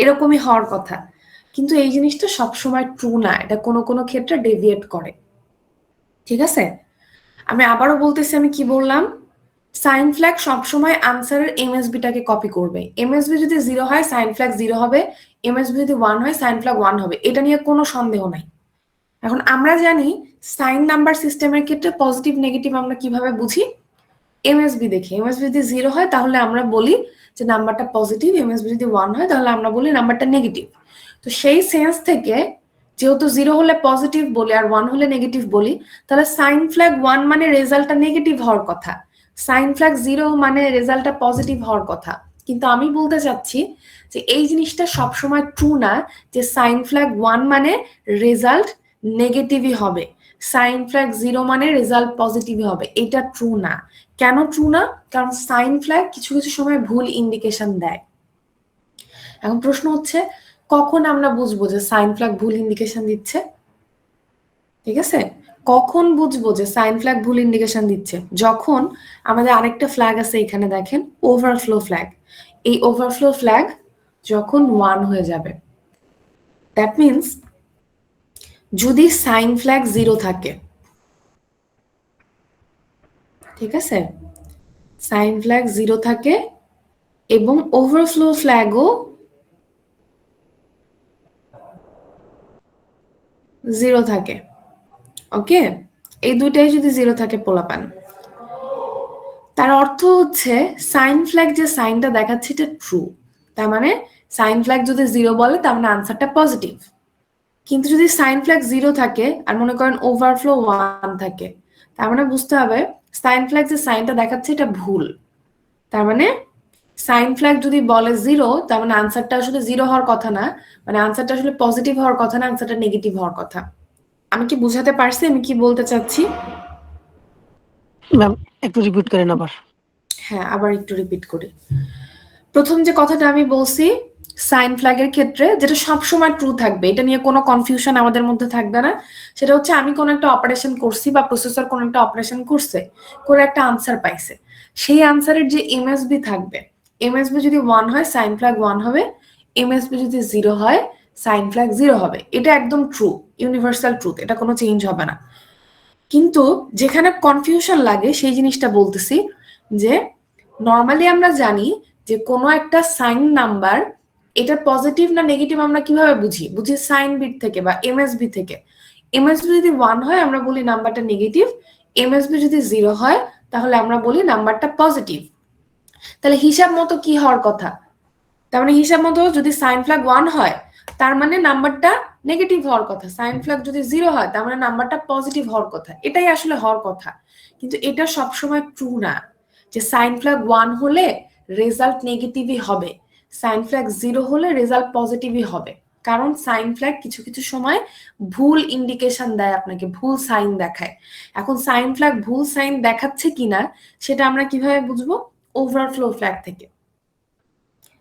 এরকমই হওয়ার কথা, কিন্তু এই জিনিসটা সবসময় ট্রু না, এটা কোনো কোনো ক্ষেত্রে ডেভিয়েট করে। ঠিক আছে, আমি আবারও বলতেছি, আমি কি বললাম, সাইন ফ্ল্যাগ সবসময় আনসারের এমএসবিটাকে কপি করবে। এমএসবি যদি 0 হয় সাইন ফ্ল্যাগ 0 হবে, এমএসবি যদি 1 হয় সাইন ফ্ল্যাগ 1 হবে, এটা নিয়ে কোনো সন্দেহ নাই। এখন আমরা জানি সাইন নাম্বার সিস্টেমের ক্ষেত্রে পজিটিভ নেগেটিভ আমরা কিভাবে বুঝি, এমএসবি দেখি। এমএসবি যদি 0 হয় তাহলে আমরা বলি যে নাম্বারটা পজিটিভ, এমএসবি যদি 1 হয় তাহলে আমরা বলি নাম্বারটা নেগেটিভ। তো সেই সেন্স থেকে যেহেতু 0 হলে পজিটিভ বলি আর 1 হলে নেগেটিভ বলি, তাহলে সাইন ফ্ল্যাগ 1 মানে রেজাল্টটা নেগেটিভ হওয়ার কথা, সাইন ফ্ল্যাগ 0 মানে রেজাল্টটা পজিটিভ হওয়ার কথা। কিন্তু আমি বলতে চাচ্ছি যে এই জিনিসটা সবসময় ট্রু না যে সাইন ফ্ল্যাগ 1 মানে রেজাল্ট নেগেটিভই হবে, সাইন ফ্ল্যাগ 0 মানে রেজাল্ট পজিটিভই হবে, এটা ট্রু না। কেন ট্রু না? কারণ সাইন ফ্ল্যাগ কিছু কিছু সময় ভুল ইন্ডিকেশন দেয়। এখন প্রশ্ন হচ্ছে কখন আমরা বুঝবো যে সাইন ফ্ল্যাগ ভুল ইন্ডিকেশন দিচ্ছে? ঠিক আছে, কখন বুঝবো যে সাইন ফ্ল্যাগ ভুল ইন্ডিকেশন দিচ্ছে? যখন আমাদের আরেকটা ফ্ল্যাগ আছে এখানে দেখেন, ওভারফ্লো ফ্ল্যাগ। এই ওভারফ্লো ফ্ল্যাগ যখন 1 হয়ে যাবে, দ্যাট মিনস যদি সাইন ফ্ল্যাগ 0 থাকে, ঠিক আছে, সাইন ফ্ল্যাগ 0 থাকে এবং ওভারফ্লো ফ্ল্যাগও 0 থাকে, ওকে, এই দুইটাই যদি 0 থাকে পোলাপান, তার অর্থ হচ্ছে সাইন ফ্ল্যাগ যে সাইনটা দেখাচ্ছে এটা ট্রু। তার মানে সাইন ফ্ল্যাগ যদি 0 বলে তার মানে আনসারটা পজিটিভ। কিন্তু যদি সাইন ফ্ল্যাগ 0 থাকে আর মনে করেন ওভারফ্লো 1 থাকে, তার মানে বুঝতে হবে সাইন ফ্ল্যাগ যে সাইনটা দেখাচ্ছে এটা ভুল। তার মানে সাইন ফ্ল্যাগ যদি বলে 0, তার মানে আনসারটা আসলে 0 হওয়ার কথা না, মানে আনসারটা আসলে পজিটিভ হওয়ার কথা না, আনসারটা নেগেটিভ হওয়ার কথা। আমি কি বুঝাতে পারছি আমি কি বলতে চাচ্ছি? ম্যাম একটু রিপিট করেন আবার। হ্যাঁ, আবার একটু রিপিট করি। প্রথম যে কথাটা আমি বলছি সাইন ফ্ল্যাগের ক্ষেত্রে যেটা সবসময় ট্রু থাকবে, এটা নিয়ে কোনো কনফিউশন আমাদের মধ্যে থাকবে না, সেটা হচ্ছে আমি কোনো একটা অপারেশন করছি বা প্রসেসর কোনো একটা অপারেশন করছে, করে একটা আনসার পাইছে, সেই আনসারের যে এমএসবি থাকবে, এমএসবি যদি 1 হয় সাইন ফ্ল্যাগ 1 হবে, এমএসবি যদি 0 হয় সাইন ফ্ল্যাগ 0 হবে। এটা একদম ট্রু, ইউনিভার্সাল ট্রুথ, এটা কোনো চেঞ্জ হবে না। কিন্তু যেখানে কনফিউশন লাগে সেই জিনিসটা বলতেছি, যে নর্মালি আমরা জানি যে কোনো একটা সাইন নাম্বার এটা পজিটিভ না নেগেটিভ আমরা কিভাবে বুঝি, বুঝি সাইন বিট থেকে বা এমএসবি থেকে। এমএসবি যদি 1 হয় আমরা বলি নাম্বারটা নেগেটিভ, এমএসবি যদি 0 হয় তাহলে আমরা বলি নাম্বারটা পজিটিভ। তাহলে হিসাব মতো কি হওয়ার কথা? তার মানে হিসাব মতো যদি সাইন ফ্ল্যাগ 1 হয় তার মানে নাম্বারটা নেগেটিভ হওয়ার কথা, সাইন ফ্ল্যাগ যদি 0 হয় তার মানে নাম্বারটা পজিটিভ হওয়ার কথা, এটাই আসলে হওয়ার কথা। কিন্তু এটা সবসময় ট্রু না যে সাইন ফ্ল্যাগ 1 হলে রেজাল্ট নেগেটিভই হবে, সাইন ফ্ল্যাগ 0 হলে রেজাল্ট পজিটিভই হবে। কারণ সাইন ফ্ল্যাগ কিছু কিছু সময় ভুল ইন্ডিকেশন দেয় আপনাকে, ভুল সাইন দেখায়। এখন সাইন ফ্ল্যাগ ভুল সাইন দেখাচ্ছে কিনা সেটা আমরা কিভাবে বুঝবো? ওভারফ্লো ফ্ল্যাগ থেকে।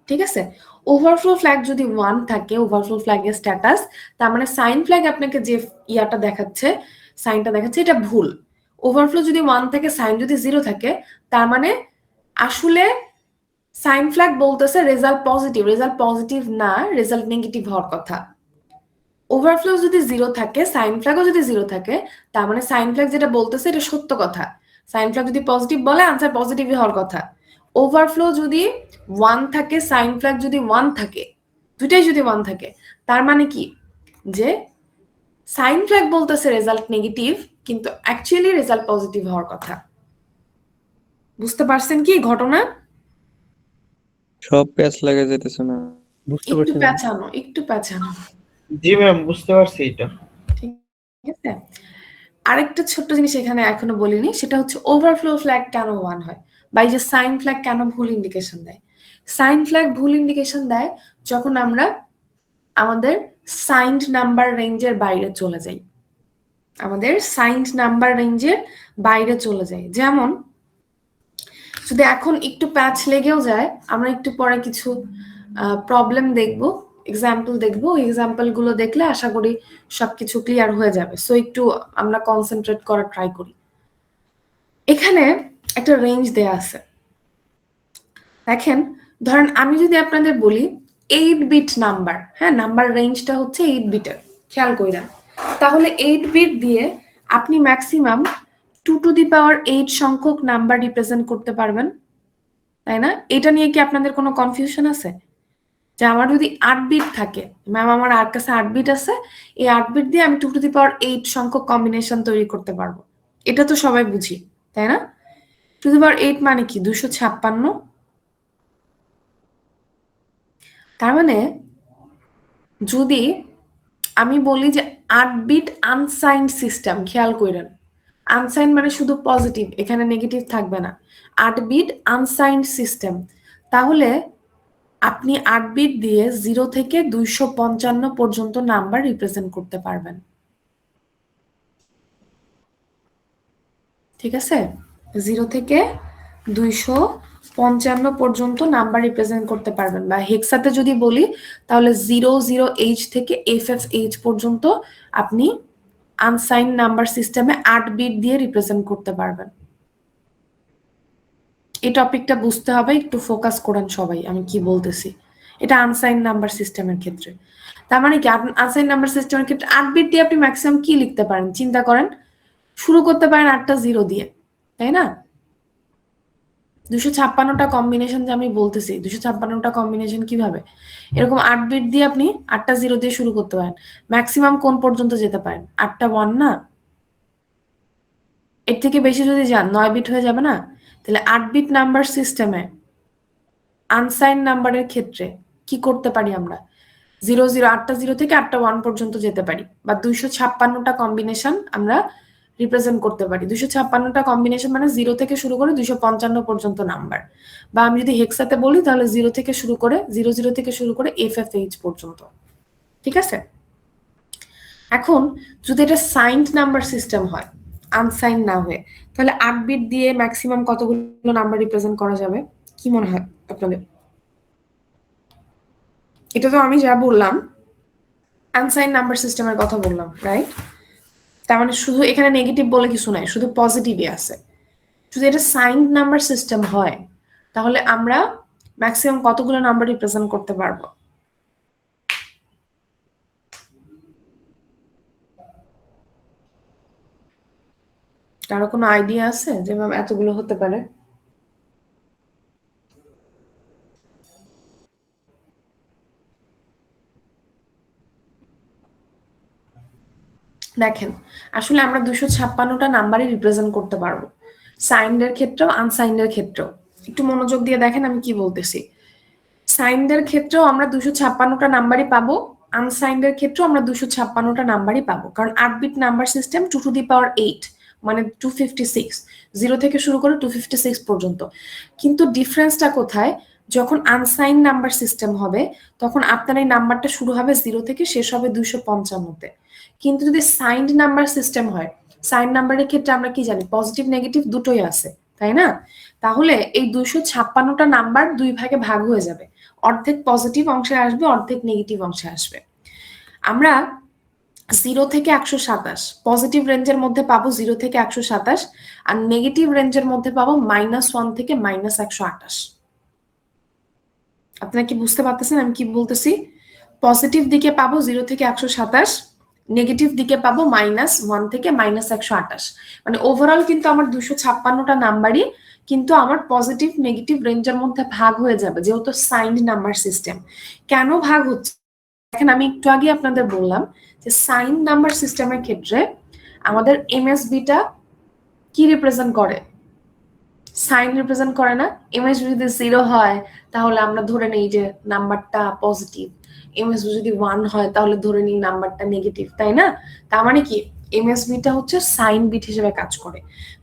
ঠিক আছে, ওভারফ্লো ফ্ল্যাগ যদি 1 থাকে, ওভারফ্লো ফ্ল্যাগের স্ট্যাটাস, তার মানে সাইন ফ্ল্যাগ আপনাকে যে ইয়াটা দেখাচ্ছে, সাইনটা দেখাচ্ছে এটা ভুল। ওভারফ্লো যদি 1 থাকে, সাইন যদি 0 থাকে, তার মানে আসলে সাইন ফ্ল্যাগ বলতেছে রেজাল্ট পজিটিভ, রেজাল্ট পজিটিভ না, রেজাল্ট নেগেটিভ হওয়ার কথা। ওভারফ্লো যদি 0 থাকে, সাইন ফ্ল্যাগও যদি 0 থাকে, তার মানে সাইন ফ্ল্যাগ যেটা বলতেছে এটা সত্য কথা, সাইন ফ্ল্যাগ যদি পজিটিভ বলে আনসার পজিটিভই হওয়ার কথা। ওভারফ্লো যদি 1 থাকে, সাইন ফ্ল্যাগ যদি 1 থাকে, দুটাই যদি 1 থাকে, তার মানে কি যে সাইন ফ্ল্যাগ বলতেছে রেজাল্ট নেগেটিভ কিন্তু অ্যাকচুয়ালি রেজাল্ট পজিটিভ হওয়ার কথা। বুঝতে পারছেন কি ঘটনা? সব প্যাচ লাগে যেতেছে না, বুঝতে একটু পারছি না। পেঁচানো, একটু পেঁচানো। জি ম্যাম, বুঝতে পারছি এটা। ঠিক আছে, আরেকটা ছোট্ট জিনিস এখানে এখনো বলিনি, সেটা হচ্ছে ওভারফ্লো ফ্ল্যাগ কেন 1 হয় বা এই যে সাইন ফ্ল্যাগ কেন ভুল ইন্ডিকেশন দেয়। সাইন ফ্ল্যাগ ভুল ইন্ডিকেশন দেয় যখন আমরা আমাদের সাইন্ড নাম্বার রেঞ্জের বাইরে চলে যাই, আমাদের সাইন্ড নাম্বার রেঞ্জের বাইরে চলে যাই। যেমন যদি এখন একটু প্যাচ লেগেও যায়, আমরা একটু পরে কিছু প্রবলেম দেখবো, এক্সাম্পল দেখবো, এক্সাম্পল গুলো দেখলে আশা করি সবকিছু ক্লিয়ার হয়ে যাবে। সো একটু আমরা কনসেন্ট্রেট করার ট্রাই করি। এখানে একটা রেঞ্জ দেয়া আছে, দেখেন, ধরেন আমি যদি আপনাদের বলি 8 বিট নাম্বার, হ্যাঁ নাম্বার রেঞ্জটা হচ্ছে 8 বিটের, খেয়াল কইরা। তাহলে 8 বিট দিয়ে আপনি ম্যাক্সিমাম 2 টু দি পাওয়ার 8 সংখ্যক নাম্বার রিপ্রেজেন্ট করতে পারবেন, তাই না? এটা নিয়ে কি আপনাদের কোনো কনফিউশন আছে? যে আমার যদি 8 বিট থাকে, ম্যাম আমার আর কাছে 8 বিট আছে, এই 8 বিট দিয়ে আমি 2 টু দি পাওয়ার 8 সংখ্যক কম্বিনেশন তৈরি করতে পারবো, এটা তো সবাই বুঝি, তাই না? 2 টু দি পাওয়ার 8 মানে কি 256। তার মানে যদি আমি বলি যে 8 বিট আনসাইন্ড সিস্টেম, খেয়াল করেন আনসাইন মানে শুধু পজিটিভ, এখানে নেগেটিভ থাকবে না। 8 বিট আনসাইন্ড সিস্টেম, তাহলে আপনি 8 বিট দিয়ে 0 থেকে 255 পর্যন্ত নাম্বার রিপ্রেজেন্ট করতে পারবেন, ঠিক আছে? 0 থেকে 255 পর্যন্ত নাম্বার রিপ্রেজেন্ট করতে পারবেন, বা হেক্সাতে যদি বলি তাহলে 00H থেকে FFH পর্যন্ত আপনি আনসাইন নাম্বার সিস্টেমে 8 বিট দিয়ে রিপ্রেজেন্ট করতে পারবেন। এই টপিকটা বুঝতে হবে, একটু ফোকাস করেন সবাই আমি কি বলতেছি। এটা আনসাইন নাম্বার সিস্টেমের ক্ষেত্রে। তার মানে কি আনসাইন নাম্বার সিস্টেমের ক্ষেত্রে 8 বিট দিয়ে আপনি ম্যাক্সিমাম কি লিখতে পারেন চিন্তা করেন। শুরু করতে পারেন 8টা 0 দিয়ে, তাই না? 256টা কম্বিনেশন যে আমি বলতেছি, 256টা কম্বিনেশন কিভাবে, এরকম 8 বিট দিয়ে আপনি 8টা 0 দিয়ে শুরু করতে পারেন। ম্যাক্সিমাম কোন পর্যন্ত যেতে পারেন? 8টা 1 না? এর থেকে বেশি যদি যান 9 বিট হয়ে যাবে না? তাহলে 8 বিট নাম্বার সিস্টেমে আনসাইন নাম্বারের ক্ষেত্রে কি করতে পারি আমরা? 8টা 0 থেকে 8টা 1 পর্যন্ত যেতে পারি, বা 256টা কম্বিনেশন আমরা রিপ্রেজেন্ট করতে পারি। 256টা কম্বিনেশন মানে 0 থেকে শুরু করে 255 পর্যন্ত নাম্বার। বা আমি যদি হেক্সাতে বলি তাহলে 0 থেকে শুরু করে 00 থেকে শুরু করে FFH পর্যন্ত, ঠিক আছে? এখন যদি এটা সাইন্ড নাম্বার সিস্টেম হয়, আনসাইন না হয়ে, তাহলে 8 বিট দিয়ে ম্যাক্সিমাম কতগুলো নাম্বার রিপ্রেজেন্ট করা যাবে কি মনে হয় আপনাদের? এটা তো আমি যা বললাম আনসাইন নাম্বার সিস্টেমের কথা বললাম, রাইট? তার মানে শুধু এখানে নেগেটিভ বলে কিছু নাই, শুধু পজিটিভই আছে। যদি এটা সাইন্ড নাম্বার সিস্টেম হয় তাহলে আমরা ম্যাক্সিমাম কতগুলো নাম্বার রিপ্রেজেন্ট করতে পারবো? কারো কোনো আইডিয়া আছে যে ম্যাম এতগুলো হতে পারে? দেখেন আসলে আমরা 256টা নাম্বারই রিপ্রেজেন্ট করতে পারবো, সাইন্ডের ক্ষেত্রেও আনসাইন্ডের ক্ষেত্রেও। একটু মনোযোগ দিয়ে দেখেন আমি কি বলতেছি। সাইন্ডের ক্ষেত্রেও আমরা 256টা নাম্বারই পাবো, আনসাইন্ডের ক্ষেত্রেও আমরা 256টা নাম্বারই পাবো, কারণ 8 bit number system 2 two the power 8 মানে 256, 0 থেকে শুরু করে 256 পর্যন্ত। কিন্তু ডিফারেন্সটা কোথায়? যখন আনসাইন নাম্বার সিস্টেম হবে তখন আপনার এই নাম্বারটা শুরু হবে 0 থেকে শেষ হবে 255-তে। কিন্তু যদি সাইন্ড নাম্বার সিস্টেম হয়, সাইন নাম্বারের ক্ষেত্রে আমরা কি জানি পজিটিভ নেগেটিভ দুটোই আছে, তাই না? তাহলে এই 256টা নাম্বার দুই ভাগে ভাগ হয়ে যাবে, অর্ধেক পজিটিভ অংশে আসবে, অর্ধেক নেগেটিভ অংশে আসবে। আমরা 0 থেকে 127 পজিটিভ রেঞ্জের মধ্যে পাবো 0 থেকে 127, আর নেগেটিভ রেঞ্জের মধ্যে পাবো -1 থেকে -128। আপনারা কি বুঝতে পারতেছেন আমি কি বলতেছি? পজিটিভ দিকে পাবো 0 থেকে 127, নেগেটিভ দিকে পাবো -1 থেকে -128। মানে ওভারঅল কিন্তু আমার 256টা নাম্বারই কিন্তু আমার পজিটিভ নেগেটিভ রেঞ্জের মধ্যে ভাগ হয়ে যাবে, যেহেতু সাইন্ড নাম্বার সিস্টেম। কেন ভাগ হচ্ছে দেখেন, আমি একটু আগে আপনাদের বললাম যে সাইন নাম্বার সিস্টেমের ক্ষেত্রে আমাদের এমএসবিটা কি রিপ্রেজেন্ট করে? সাইন রিপ্রেজেন্ট করে না? এমএসবি যদি 0 হয় তাহলে আমরা ধরে নেই যে নাম্বারটা পজিটিভ, এমএসবি যদি 1 হয় তাহলে ধরে নিই নাম্বারটা নেগেটিভ, তাই না? তার মানে কি এমএসবিটা হচ্ছে সাইন বিট হিসেবে কাজ করে।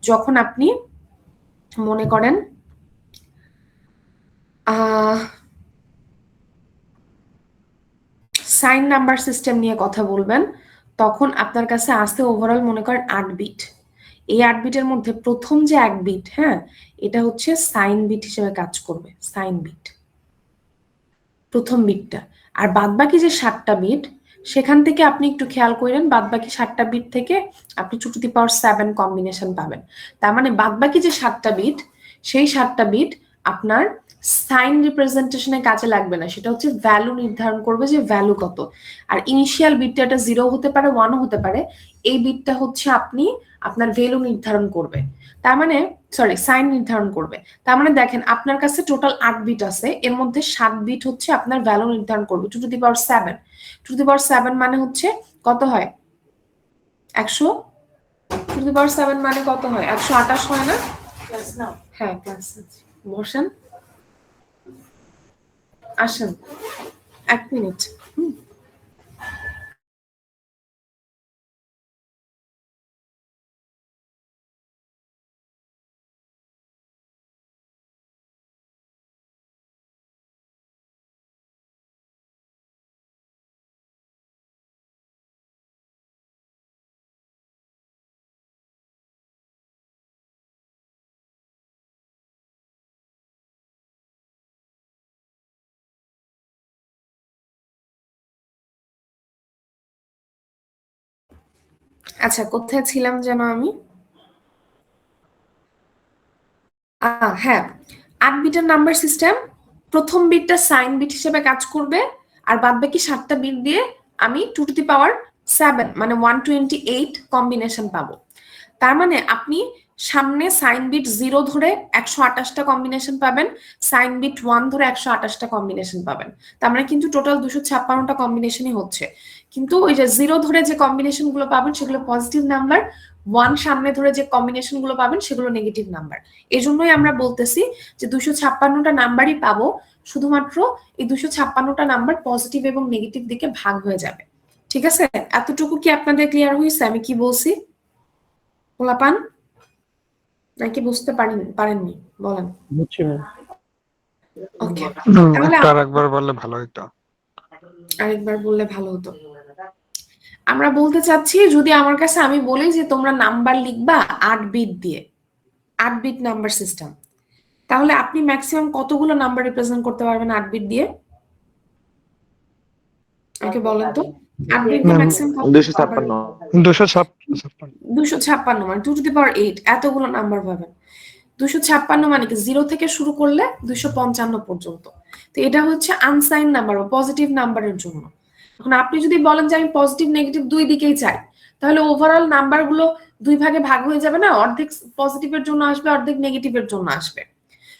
যখন আপনি মনে করেন সাইন নাম্বার সিস্টেম নিয়ে কথা বলবেন, তখন আপনার কাছে আসতে ওভারঅল মনে করেন 8 বিট। এই 8 বিটের মধ্যে প্রথম যে 1 বিট, হ্যাঁ এটা হচ্ছে সাইন বিট হিসেবে কাজ করবে, সাইন বিট প্রথম বিটটা। আর বাদবাকি যে 7টা বিট সেখান থেকে আপনি একটু খেয়াল করেন, বাদবাকি 7টা বিট থেকে আপনি 2 টু দি পাওয়ার 7 কম্বিনেশন পাবেন। তার মানে বাদবাকি যে 7টা বিট সেই 7টা বিট আপনার সাইন রিপ্রেজেন্টেশনে কাজে লাগবে না, সেটা হচ্ছে ভ্যালু নির্ধারণ করবে যে ভ্যালু কত। আর ইনিশিয়াল বিটটা এটা 0 হতে পারে 1 হতে পারে, এই বিটটা হচ্ছে আপনি আপনার ভ্যালু নির্ধারণ করবে, তার মানে সরি সাইন নির্ধারণ করবে। তার মানে দেখেন আপনার কাছে টোটাল 8 বিট আছে, এর মধ্যে 7 বিট হচ্ছে আপনার ভ্যালু নির্ধারণ করবে 2 two the power 7। 2 two the পাওয়ার 7 মানে হচ্ছে কত হয় 100, 2 টু দি পাওয়ার 7 মানে কত হয় 128 হয় না? ক্লাস নাও, হ্যাঁ ক্লাস বসেন, আসেন 1 মিনিট। আচ্ছা কোথায় ছিলাম যেন আমি? হ্যাঁ, 8 বিটের নাম্বার সিস্টেম, প্রথম বিটটা সাইন বিট হিসেবে কাজ করবে, আর বাদ বাকি 7টা বিট দিয়ে আমি 2 টু দি পাওয়ার 7 মানে 128 কম্বিনেশন পাবো। তার মানে আপনি সামনে সাইন বিট 0 ধরে 128টা কম্বিনেশন পাবেন, সাইন বিট 1 ধরে 128টা কম্বিনেশন পাবেন। তার মানে কিন্তু টোটাল 256টা কম্বিনেশনই হচ্ছে। কিন্তু ওই যে 0 ধরে যে কম্বিনেশন গুলো পাবেন সেগুলো পজিটিভ নাম্বার, 1 সামনে ধরে যে কম্বিনেশন গুলো পাবেন সেগুলো নেগেটিভ নাম্বার। এই জন্যই আমরা বলতেছি যে 256টা নাম্বারই পাবো, শুধুমাত্র এই 256টা নাম্বার পজিটিভ এবং নেগেটিভ দিকে ভাগ হয়ে যাবে। ঠিক আছে, এতটুকু কি আপনাদের ক্লিয়ার হয়েছে আমি কি বলছি? পোলাপান নাকি বুঝতে পারেননি বলেন? বুঝছি ম্যাম। ওকে, তাহলে একটু আরেকবার বললে ভালো হতো। আরেকবার বললে ভালো হতো। আমরা বলতে চাচ্ছি যদি আমার কাছে আমি বলি যে তোমরা নাম্বার লিখবা 8 বিট দিয়ে, 8 বিট নাম্বার সিস্টেম, তাহলে আপনি ম্যাক্সিমাম কতগুলো নাম্বার রিপ্রেজেন্ট করতে পারবেন 8 বিট দিয়ে? আমাকে বলেন তো 8 বিট দিয়ে ম্যাক্সিমাম 256। 256 মানে 2 টু দি পাওয়ার 8 এতগুলো নাম্বার পাবেন। 256 মানে কি 0 থেকে শুরু করলে 255 পর্যন্ত। তো এটা হচ্ছে আনসাইন নাম্বার বা পজিটিভ নাম্বারের জন্য। এখন আপনি যদি বলেন যে আমি পজিটিভ নেগেটিভ দুই দিকেই চাই, তাহলে ওভারঅল নাম্বারগুলো দুই ভাগে ভাগ হয়ে যাবে না, অর্ধেক পজিটিভের জন্য আসবে অর্ধেক নেগেটিভের জন্য আসবে।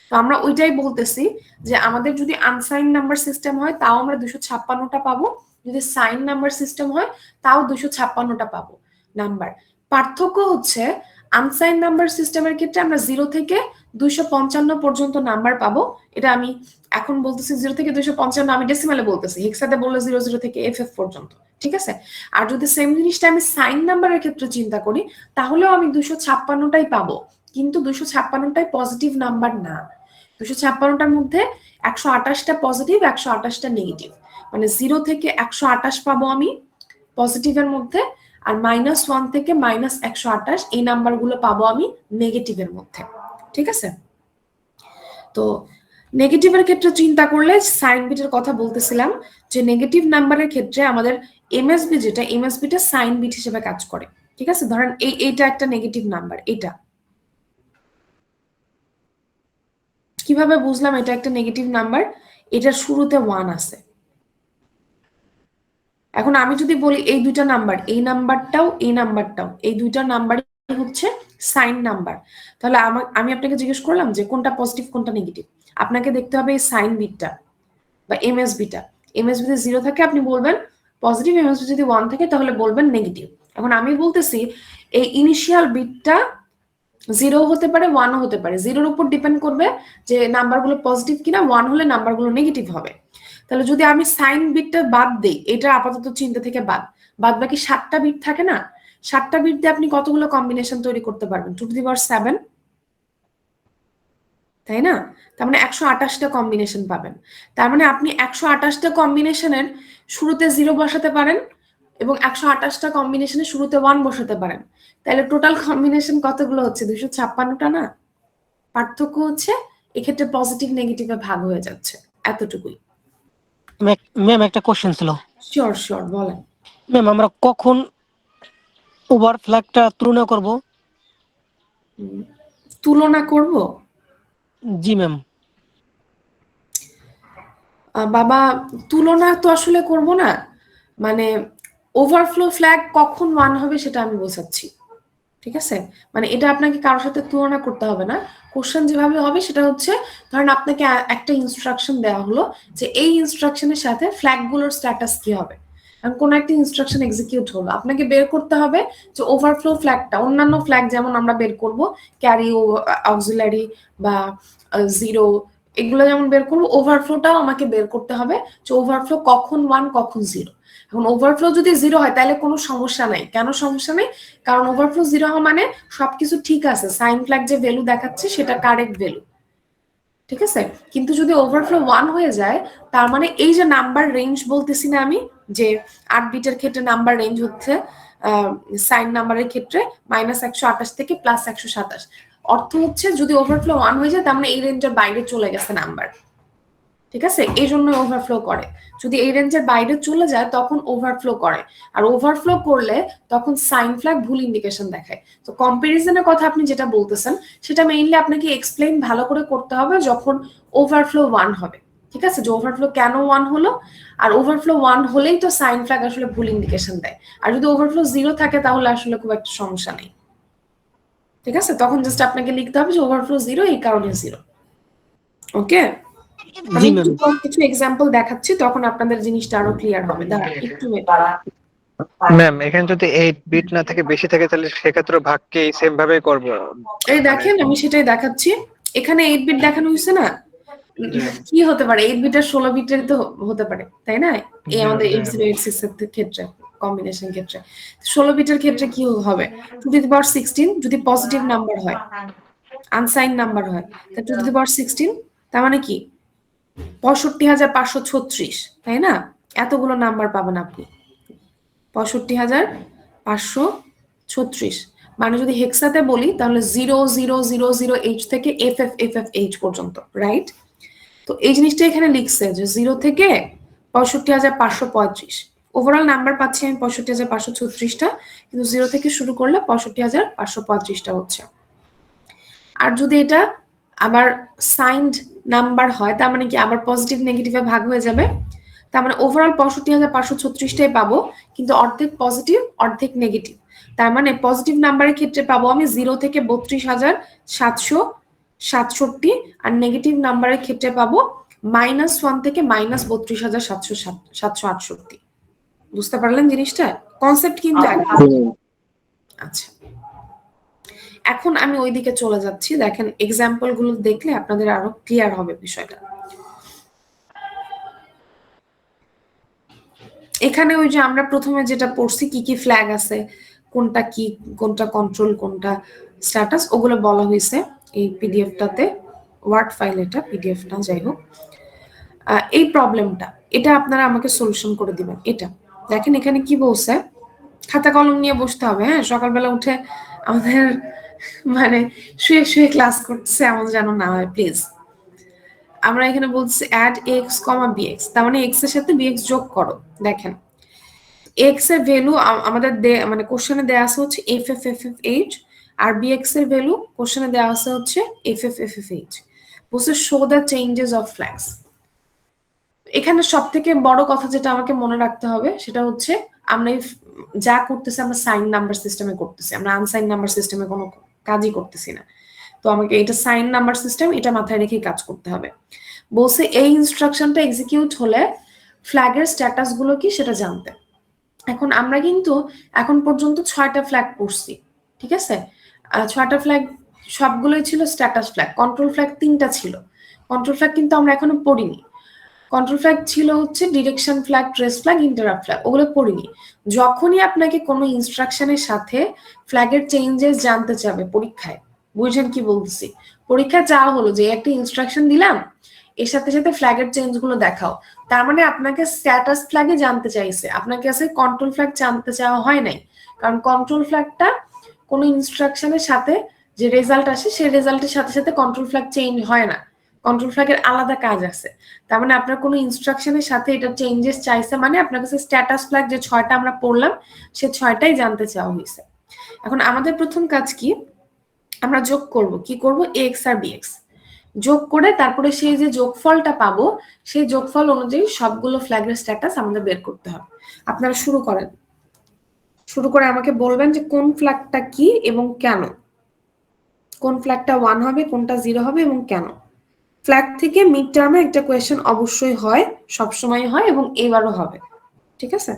তো আমরা ওইটাই বলতেছি যে আমাদের যদি আনসাইন নাম্বার সিস্টেম হয় তাও আমরা 256টা পাবো, যদি সাইন নাম্বার সিস্টেম হয় তাও 256টা পাবো নাম্বার। পার্থক্য হচ্ছে আনসাইন নাম্বার সিস্টেমের ক্ষেত্রে আমরা 0 থেকে 255 পর্যন্ত নাম্বার পাবো। এটা আমি এখন বলতেছি 0 থেকে 255, আমি ডেসিমালে বলতেছি, হেক্সাতে বললে 00 থেকে FF পর্যন্ত। ঠিক আছে, আর যদি সেম জিনিসটা আমি সাইন নাম্বারের ক্ষেত্রে চিন্তা করি তাহলেও আমি 256টাই পাবো, কিন্তু 256টাই পজিটিভ নাম্বার না। 256টার মধ্যে 128টা পজিটিভ 128টা নেগেটিভ, মানে 0 থেকে 128 পাবো আমি পজিটিভের মধ্যে, আর -1 থেকে -128 এই নাম্বারগুলো পাবো আমি নেগেটিভের মধ্যে। ঠিক আছে, তো নেগেটিভের ক্ষেত্রে চিন্তা করলে সাইন বিটের কথা বলতেছিলাম যে নেগেটিভ নাম্বারের ক্ষেত্রে আমাদের এমএসবি যেটা, এমএসবিটা সাইন বিট হিসেবে কাজ করে। ঠিক আছে, ধরেন এইটা একটা নেগেটিভ নাম্বার, এটা কিভাবে বুঝলাম এটা একটা নেগেটিভ নাম্বার? এটার শুরুতে 1 আছে। এখন আমি যদি বলি এই দুইটা নাম্বার, এই নাম্বারটাও এই নাম্বারটাও, এই দুইটা নাম্বারই হচ্ছে সাইন নাম্বার, তাহলে আমি আপনাকে জিজ্ঞেস করলাম যে কোনটা পজিটিভ কোনটা নেগেটিভ, আপনাকে দেখতে হবে এই সাইন বিটটা বা এমএসবিটা। এমএসবি যদি 0 থাকে আপনি বলবেন পজিটিভ, এমএসবি যদি 1 থাকে তাহলে বলবেন নেগেটিভ। এখন আমি বলতেছি এই ইনিশিয়াল বিটটা 0 হতে পারে 1 হতে পারে, 0-র উপর ডিপেন্ড করবে যে নাম্বারগুলো পজিটিভ কিনা, 1 হলে নাম্বারগুলো নেগেটিভ হবে। তাহলে যদি আমি সাইন বিটটা বাদ দেই, এটা আপাতত চিন্তা থেকে বাদ বাকি 7টা বিট থাকে না, 7টা বিট দিয়ে আপনি কতগুলো কম্বিনেশন তৈরি করতে পারবেন? 2 টু দি পাওয়ার 7, তাই না? তার মানে 128টা কম্বিনেশন পাবেন। তার মানে আপনি 128টা কম্বিনেশনের শুরুতে 0 বসাতে পারেন এবং 128টা কম্বিনেশনের শুরুতে 1 বসাতে পারেন। তাহলে টোটাল কম্বিনেশন কতগুলো হচ্ছে? 256টা না? পার্থক্য হচ্ছে এক্ষেত্রে পজিটিভ নেগেটিভে ভাগ হয়ে যাচ্ছে, এতটুকুই। ম্যাম একটা কোশ্চেন ছিল। শিওর বলেন। ম্যাম আমরা কখন ওভার ফ্ল্যাগটা তুলনা করব? তুলনা করব? জি ম্যাম। বাবা তুলনা তো আসলে করব না, মানে ওভারফ্লো ফ্ল্যাগ কখন 1 হবে সেটা আমি বোঝাচ্ছি, ঠিক আছে? মানে এটা আপনাকে কারোর সাথে তুলনা করতে হবে না। কোশ্চেন যেভাবে হবে সেটা হচ্ছে, ধরেন আপনাকে একটা ইনস্ট্রাকশন দেওয়া হলো যে এই ইনস্ট্রাকশনের সাথে ফ্ল্যাগ গুলোর স্ট্যাটাস কি হবে। কোন একটা ইনস্ট্রাকশন এক্সিকিউট হলো, আপনাকে বের করতে হবে যে ওভারফ্লো ফ্ল্যাগটা, অন্যান্য ফ্ল্যাগ যেমন আমরা বের করব ক্যারি, অক্সিলারি বা জিরো, এগুলো যেমন বের করবো, ওভারফ্লোটাও আমাকে বের করতে হবে যে ওভারফ্লো কখন 1 কখন 0। এখন ওভারফ্লো যদি 0 হয় তাহলে কোনো সমস্যা নাই। কেন সমস্যা নেই? কারণ ওভারফ্লো 0 হওয়া মানে সবকিছু ঠিক আছে, সাইন ফ্ল্যাগ যে ভ্যালু দেখাচ্ছে সেটা কারেক্ট ভ্যালু, ঠিক আছে? কিন্তু যদি ওভারফ্লো 1 হয়ে যায়, তার মানে এই যে নাম্বার রেঞ্জ বলতেছি না আমি, যে 8 বিটের ক্ষেত্রে নাম্বার রেঞ্জ হচ্ছে সাইন নাম্বারের ক্ষেত্রে -128 থেকে +127, অর্থ হচ্ছে যদি ওভারফ্লো 1 হয়ে যায় তার মানে এই রেঞ্জের বাইরে চলে গেছে নাম্বার, ঠিক আছে? এই জন্য ওভারফ্লো করে। যদি এই রেঞ্জের বাইরে চলে যায় তখন ওভারফ্লো করে, আর ওভারফ্লো করলে তখন সাইন ফ্ল্যাগ ভুল ইন্ডিকেশন দেখায়। তো কম্পারিজনের কথা আপনি যেটা বলতেছেন সেটা মেইনলি আপনাকে এক্সপ্লেইন ভালো করে করতে হবে যখন ওভারফ্লো 1 হবে, ঠিক আছে? যে ওভারফ্লো কেন 1 হলো, আর ওভারফ্লো 1 হলেই তো সাইন ফ্ল্যাগ আসলে ভুল ইন্ডিকেশন দেয়। আর যদি ওভারফ্লো 0 থাকে তাহলে আসলে খুব একটা সমস্যা নেই, ঠিক আছে? তখন জাস্ট আপনাকে লিখতে হবে যে ওভারফ্লো 0 এই কারণে 0। ওকে, জি আমি ম্যাম। কিছু এক্সাম্পল দেখাচ্ছি, তখন আপনাদের জিনিসটা আরো ক্লিয়ার হবে। দাঁড়া একটু wait। ম্যাম এখানে যদি 8 বিট না থেকে বেশি থাকে তাহলে সেক্ষেত্রে ভাগকে সেম ভাবেই করবো। এই দেখেন আমি সেটাই দেখাচ্ছি। এখানে 8 বিট দেখানো হয়েছে না, কি হতে পারে 8 বিট আর 16 বিটের তো হতে পারে, তাই না? এই আমাদের 8086 এর ক্ষেত্রে, কম্বিনেশন ক্ষেত্রে 16 বিটের ক্ষেত্রে কি হবে, 2 টু দি পাওয়ার 16 যদি পজিটিভ নাম্বার হয়, আনসাইন নাম্বার হয়, তা 2 টু দি পাওয়ার 16 তার মানে কি 65,536, তাই না? এতগুলো নাম্বার পাবেন আপনি, 65,536। মানে যদি হেক্সাতে বলি তাহলে 0000H থেকে FFFFH পর্যন্ত, রাইট? তো এই জিনিসটা এখানে লিখছে যে 0 থেকে 65,535, ওভারঅল নাম্বার পাচ্ছি আমি 65,536টা, কিন্তু 0 থেকে শুরু করলে 65,535টা হচ্ছে। আর যদি এটা আবার সাইন্ড নাম্বার হয় তার মানে কি আবার পজিটিভ নেগেটিভে ভাগ হয়ে যাবে, তার মানে ওভারঅল 65,536টাই পাবো, কিন্তু অর্ধেক পজিটিভ অর্ধেক নেগেটিভ। তার মানে পজিটিভ নাম্বারের ক্ষেত্রে পাবো আমি 0 থেকে 32,767, আর নেগেটিভ নাম্বারের ক্ষেত্রে পাবো -1 থেকে -32,768। বুঝতে পারলেন জিনিসটা? কনসেপ্ট কিন্তু আচ্ছা, এখন আমি ওইদিকে চলে যাচ্ছি। দেখেন এক্সাম্পল গুলো দেখলে আপনাদের আরো ক্লিয়ার হবে বিষয়টা। এখানে ওই যে আমরা প্রথমে যেটা পড়ছি কি কি ফ্ল্যাগ আছে, কোনটা কি, কোনটা কন্ট্রোল, কোনটা স্ট্যাটাস, ওগুলো বলা হয়েছে এই পিডিএফটাতে, ওয়ার্ড ফাইল, এটা পিডিএফ না, যাই হোক। এই প্রবলেমটা এটা আপনারা আমাকে সলিউশন করে দিবেন। এটা দেখেন এখানে কি বলছে, খাতা কলম নিয়ে বসতে হবে, হ্যাঁ? সকালবেলা উঠে আমাদের মানে শুয়ে শুয়ে ক্লাস করতেছে এমন যেন না হয় প্লিজ। আমরা এখানে বলছি অ্যাড এক্স কমা বিএক্স, তার মানে এক্স এর সাথে বিএক্স যোগ করো। দেখেন এক্স এর ভ্যালু আমাদের মানে কোশ্চেনে দেওয়া আছে হচ্ছে FFFFH, আর বিএক্স এর ভ্যালু কোশ্চেনে দেওয়া আছে হচ্ছে FFFFH। বলছে show the changes of flags. এখানে সব থেকে বড় কথা যেটা আমাকে মনে রাখতে হবে সেটা হচ্ছে আমরা যা করতেছি আমরা সাইন নাম্বার সিস্টেমে করতেছি, আমরা আনসাইন নাম্বার সিস্টেমে কোনো কাজই করতেছি না। তো আমাকে এটা সাইন নাম্বার সিস্টেম, এটা মাথায় রেখে কাজ করতে হবে। বলছে এই ইনস্ট্রাকশনটা এক্সিকিউট হলে ফ্ল্যাগের স্ট্যাটাস গুলো কি সেটা জানতে। এখন আমরা কিন্তু এখন পর্যন্ত 6টা ফ্ল্যাগ পড়ছি, ঠিক আছে? 6টা ফ্ল্যাগ সবগুলোই ছিল স্ট্যাটাস ফ্ল্যাগ, কন্ট্রোল ফ্ল্যাগ 3টা ছিল। কন্ট্রোল ফ্ল্যাগ কিন্তু আমরা এখনো পড়িনি। কন্ট্রোল ফ্ল্যাগ ছিল হচ্ছে direction flag, trace flag, interrupt flag, ওগুলো পড়িনি। যখনই আপনাকে কোনো ইনস্ট্রাকশনের সাথে ফ্ল্যাগের চেঞ্জেস জানতে চাবে পরীক্ষায়, বুঝছেন কি বলতেছি? পরীক্ষা চাওয়া হলো যে একটা ইনস্ট্রাকশন দিলাম, এর সাথে সাথে ফ্ল্যাগের চেঞ্জ গুলো দেখাও, তার মানে আপনাকে স্ট্যাটাস ফ্ল্যাগে জানতে চাইছে, আপনাকে কাছে কন্ট্রোল ফ্ল্যাগ জানতে চাওয়া হয় নাই। কারণ কন্ট্রোল ফ্ল্যাগটা কোনো ইনস্ট্রাকশনের সাথে যে রেজাল্ট আসে সেই রেজাল্টের সাথে সাথে কন্ট্রোল ফ্ল্যাগ চেঞ্জ হয় না, কন্ট্রোল ফ্ল্যাগের আলাদা কাজ আছে। তার মানে আপনার কোনো ইনস্ট্রাকশনের সাথে এটা চেঞ্জেস চাইছে, মানে আপনার কাছে স্ট্যাটাস ফ্ল্যাগ যে 6টা আমরা পড়লাম সে 6টাই জানতে চাওয়া হয়েছে। এখন আমাদের প্রথম কাজ কি, আমরা যোগ করব, কি করব, এক্স আর বিএক্স। যোগ করে তারপরে সেই যে যোগফলটা পাবো সেই যোগফল অনুযায়ী সবগুলো ফ্ল্যাগের স্ট্যাটাস আমাদের বের করতে হবে। আপনারা শুরু করেন, শুরু করে আমাকে বলবেন যে কোন ফ্ল্যাগটা কি এবং কেন, কোন ফ্ল্যাগটা 1 হবে, কোনটা 0 হবে এবং কেন। ফ্ল্যাগ থেকে মিড টার্মে একটা কোয়েশ্চেন অবশ্যই হয়, সবসময় হয় এবং এবারও হবে। ঠিক আছে?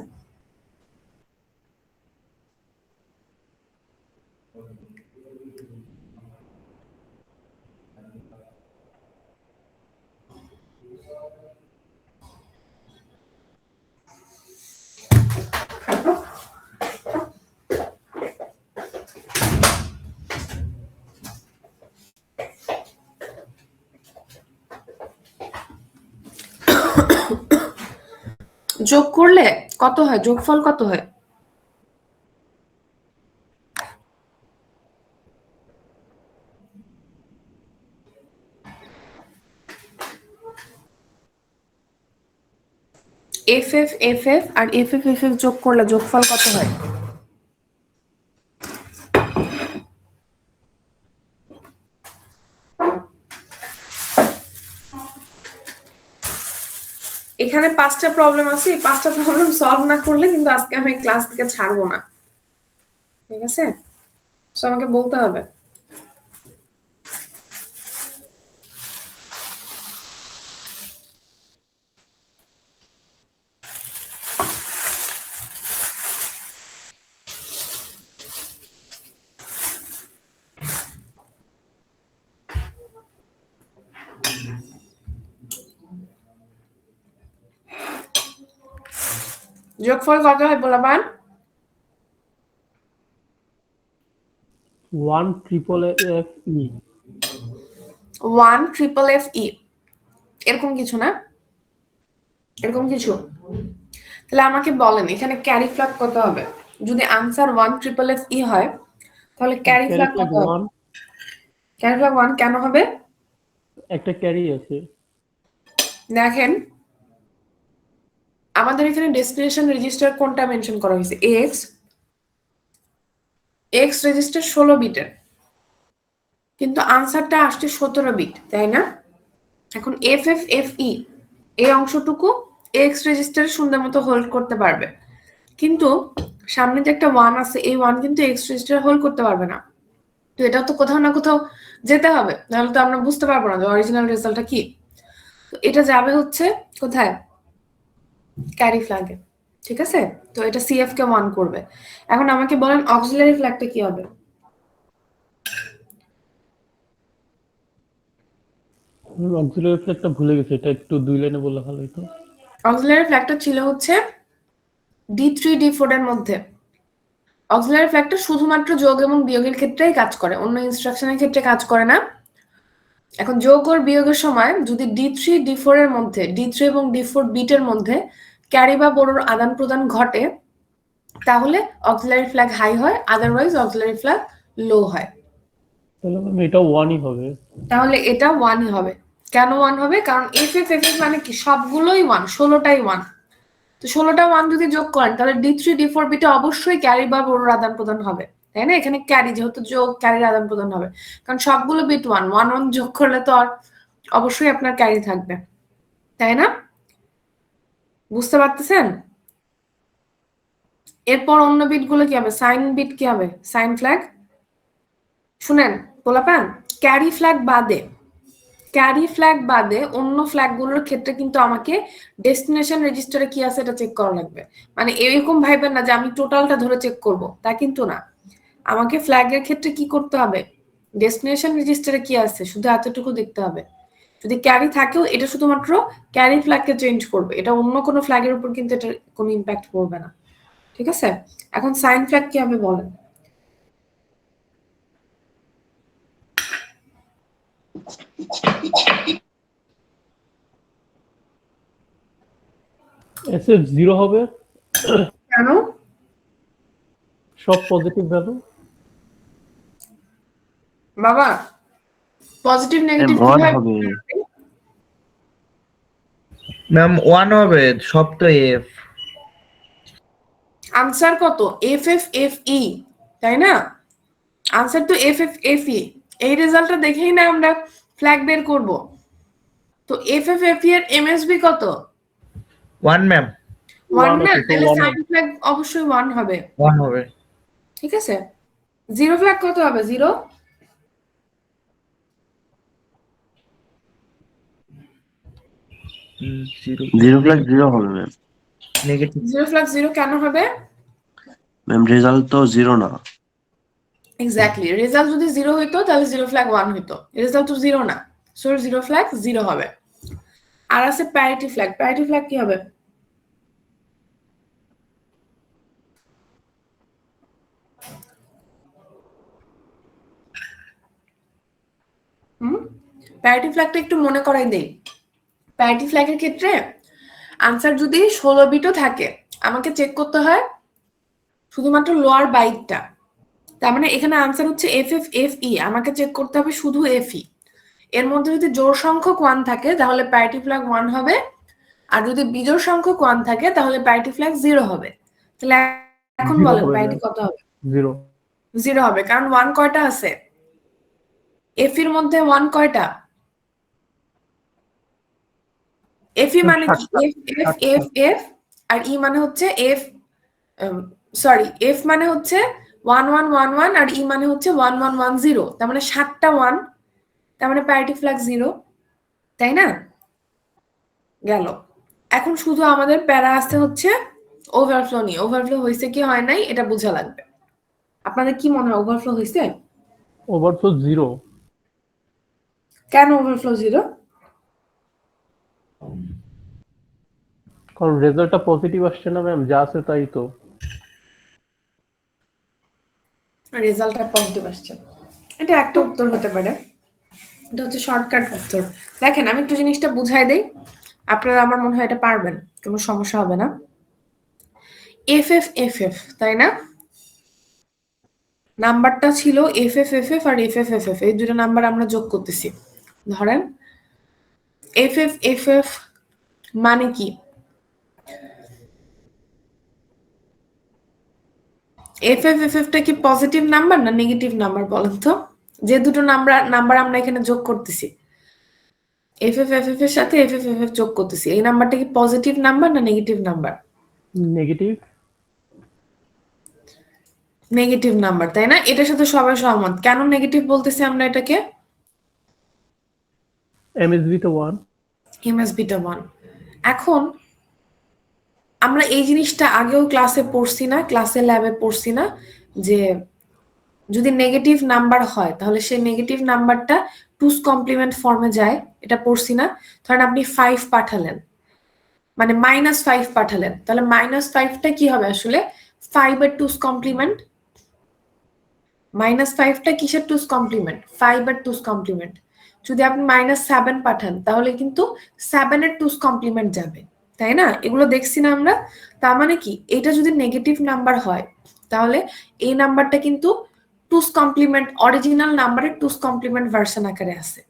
যোগ করলে কত হয়, যোগফল কত হয়? F F F F R F F F F যোগ করলে যোগফল কত হয়? এখানে 5টা প্রবলেম আছে, এই 5টা প্রবলেম সলভ না করলে কিন্তু আজকে আমি ক্লাস থেকে ছাড়বো না। ঠিক আছে? তো আমাকে বলতে হবে। যোগফল কত হয় বলাবান? 1FFE 1FFE এরকম কিছু না, এরকম কিছু। তাহলে আমাকে বলেন এখানে ক্যারি ফ্ল্যাগ কত হবে? যদি আনসার 1FFE হয় তাহলে ক্যারি ফ্ল্যাগ কত হবে? 1 ক্যারি ফ্ল্যাগ 1 কেন হবে? একটা ক্যারি আছে। দেখেন আমাদের এখানে ডেস্টিনেশন রেজিস্টার কোনটা মেনশন করা হয়েছে? এক্স রেজিস্টার 16 বিটের, কিন্তু আনসারটা আসছে 17 বিট, তাই না? এখন FFFE এই অংশটুকু এক্স রেজিস্টারে সুন্দর মতো হোল্ড করতে পারবে, কিন্তু সামনে যে একটা 1 আছে এই 1 কিন্তু এক্স রেজিস্টারে হোল্ড করতে পারবে না। তো এটাও তো কোথাও না কোথাও যেতে হবে, নাহলে তো আমরা বুঝতে পারবো না যে অরিজিনাল রেজাল্টটা কি। তো এটা যাবে হচ্ছে কোথায়? ক্যারি ফ্ল্যাগে। ঠিক আছে? তো এটা সিএফ কে 1 করবে। এখন আমাকে বলেন অক্সিলারি ফ্ল্যাগটা কি হবে? অক্সিলারি ফ্ল্যাগটা ভুলে গেছি, এটা একটু 2 লাইনে বললে ভালো হতো। অক্সিলারি ফ্ল্যাগটা ছিল হচ্ছে D3 D4 এর মধ্যে। অক্সিলারি ফ্ল্যাগটা শুধুমাত্র যোগ এবং বিয়োগের ক্ষেত্রেই কাজ করে, অন্য ইনস্ট্রাকশনের ক্ষেত্রে কাজ করে না। এখন যোগ আর বিয়োগের সময় যদি D3 D4 এর মধ্যে, D3 এবং D4 বিটের মধ্যে ক্যারি বা বোরোর আদান প্রদান ঘটে তাহলে অক্সিলারি ফ্ল্যাগ হাই হয়, আদারওয়াইজ অক্সিলারি ফ্ল্যাগ লো হয়। তাহলে এটা 1ই হবে। তাহলে এটা 1ই হবে। কেন 1 হবে? কারণ FFFF মানে কি সবগুলোই 1, 16টাই 1। তো 16টা 1 যদি যোগ করেন তাহলে D3 D4 বিটে অবশ্যই ক্যারি বা বোরোর আদান প্রদান হবে, তাই না? এখানে ক্যারি যেহেতু যোগ, ক্যারির আদান প্রদান হবে, কারণ সবগুলো বিট 1 1 1 যোগ করলে তো আর অবশ্যই আপনার ক্যারি থাকবে, তাই না? বুঝতে পারতেছেন? এরপর অন্য বিট গুলো কি হবে? সাইন বিট কি হবে? Sign flag. শুনেন পোলাপান, ক্যারি ফ্ল্যাগ বাদে অন্য ফ্ল্যাগ গুলোর ক্ষেত্রে কিন্তু আমাকে ডেস্টিনেশন রেজিস্টারে কি আছে এটা চেক করা লাগবে। মানে এরকম ভাইবেন না যে আমি টোটালটা ধরে চেক করব, তা কিন্তু না। আমাকে ফ্ল্যাগের ক্ষেত্রে কি করতে হবে? ডেস্টিনেশন রেজিস্টারে কি আছে শুধু এতটুকু দেখতে হবে। যদি ক্যারি থাকেও এটা শুধুমাত্র ক্যারি ফ্ল্যাগকে চেঞ্জ করবে, এটা অন্য কোনো ফ্ল্যাগের উপর কিন্তু এটা কোনো ইম্প্যাক্ট করবে না। ঠিক আছে? এখন সাইন ফ্ল্যাগ কি হবে বলেন? SF 0 হবে, কেন? সব পজিটিভ ভ্যালু। বাবা পজিটিভ নেগেটিভ ওয়ান কিভাবে? হবে ম্যাম 1 হবে, সব তো এফ। আনসার কত? FFFE, তাই না? আনসার তো FFFE। এই রেজাল্টটা দেখেই না আমরা ফ্ল্যাগ বের করব। তো FFFE এর MSB কত? 1 ম্যাম। 1 না, হচ্ছে, তাহলে 1 সাইন হবে। ফ্ল্যাগ অবশ্যই 1 হবে। 1 হবে। ঠিক আছে, জিরো ফ্ল্যাগ কত হবে? 0। জিরো ফ্ল্যাগ জিরো হবে ম্যাম। নেগেটিভ। জিরো ফ্ল্যাগ 0 কেন হবে? ম্যাম রেজাল্ট তো জিরো না। এক্স্যাক্টলি, রেজাল্ট যদি 0 হইতো তাহলে জিরো ফ্ল্যাগ 1 হইতো, রেজাল্ট তো 0 না, সো জিরো ফ্ল্যাগ 0 হবে। আর আছে প্যারিটি ফ্ল্যাগ। প্যারিটি ফ্ল্যাগ কি হবে? প্যারিটি ফ্ল্যাগটা একটু মনে করাই দেই। প্যারিটি ফ্ল্যাগের ক্ষেত্রে আনসার যদি 16 বিটও থাকে, আমাকে চেক করতে হয় শুধুমাত্র লোয়ার বাইটটা। তার মানে এখানে আনসার হচ্ছে FFFE, আমাকে চেক করতে হবে শুধু FE। এর মধ্যে যদি জোড় সংখ্যক 1 থাকে তাহলে প্যারিটি ফ্ল্যাগ 1 হবে, আর যদি বিজোড় সংখ্যক 1 থাকে তাহলে প্যারিটি ফ্ল্যাগ 0 হবে। তাহলে এখন Zero বলেন হবে প্যারিটি না। কত হবে? 0 0 হবে, কারণ 1 কয়টা আছে? FE এর মধ্যে 1 কয়টা? FE মানে কি? F আর E মানে হচ্ছে F মানে হচ্ছে 1111 আর E মানে হচ্ছে 1110, তার মানে 7টা 1, তার মানে প্যারিটি ফ্ল্যাগ 0, তাই না? গেল। এখন শুধু আমাদের প্যারা আসতে হচ্ছে ওভারফ্লো নিয়ে। ওভারফ্লো হয়েছে কি হয় নাই এটা বোঝা লাগবে। আপনাদের কি মনে হয় ওভারফ্লো হয়েছে? ওভারফ্লো 0 কেন ওভারফ্লো 0? কারণ রেজাল্টটা পজিটিভ আসছে না ম্যাম, যা আছে তাই তো। রেজাল্টটা পজিটিভ আসছে, এটা একটা উত্তর হতে পারে। এটা হচ্ছে শর্টকাট উত্তর। দেখেন আমি একটু জিনিসটা বুঝাই দেই, আপনারা আমার মনে হয় এটা পারবেন, কোনো সমস্যা হবে না। FFFF, তাই না? নাম্বারটা ছিল FFFF আর FFFF, এই দুটো নাম্বার আমরা যোগ করতেছি। ধরেন FFFF মানে কি? FFFF টা কি পজিটিভ নাম্বার না নেগেটিভ নাম্বার বলেন তো? যে দুটো নাম্বার আমরা এখানে যোগ করতেছি, FFFF এর সাথে FFFF যোগ করতেছি, এই নাম্বারটা কি পজিটিভ নাম্বার না negative number? Negative. Negative number, তাই না? এটার সাথে সবাই সহমত। কেন নেগেটিভ বলতেছি আমরা এটাকে? MSB তো 1। MSB টা 1। এখন আমরা এই জিনিসটা আগেও ক্লাসে পড়ছি না, ক্লাসে ল্যাবে পড়ছি না, যে যদি নেগেটিভ নাম্বার হয় তাহলে সেই নেগেটিভ নাম্বারটা টুস কমপ্লিমেন্ট ফর্মে যায়, এটা পড়ছি না? ধরেন আপনি 5 পাঠালেন, মানে -5 পাঠালেন, তাহলে -5টা কি হবে আসলে? 5 এর টুস কমপ্লিমেন্ট। -5টা কিসের টুস কমপ্লিমেন্ট? 5 এর টুস কমপ্লিমেন্ট। যদি আপনি -7 পাঠান তাহলে কিন্তু 7 এর টুস কমপ্লিমেন্ট যাবে, তাই না? এগুলো দেখছি না আমরা। তার মানে কি, এটা যদি নেগেটিভ নাম্বার হয় তাহলে এই নাম্বারটা কিন্তু টুস কমপ্লিমেন্ট, অরিজিনাল নাম্বারের টুস কমপ্লিমেন্ট ভার্সন আকারে আছে।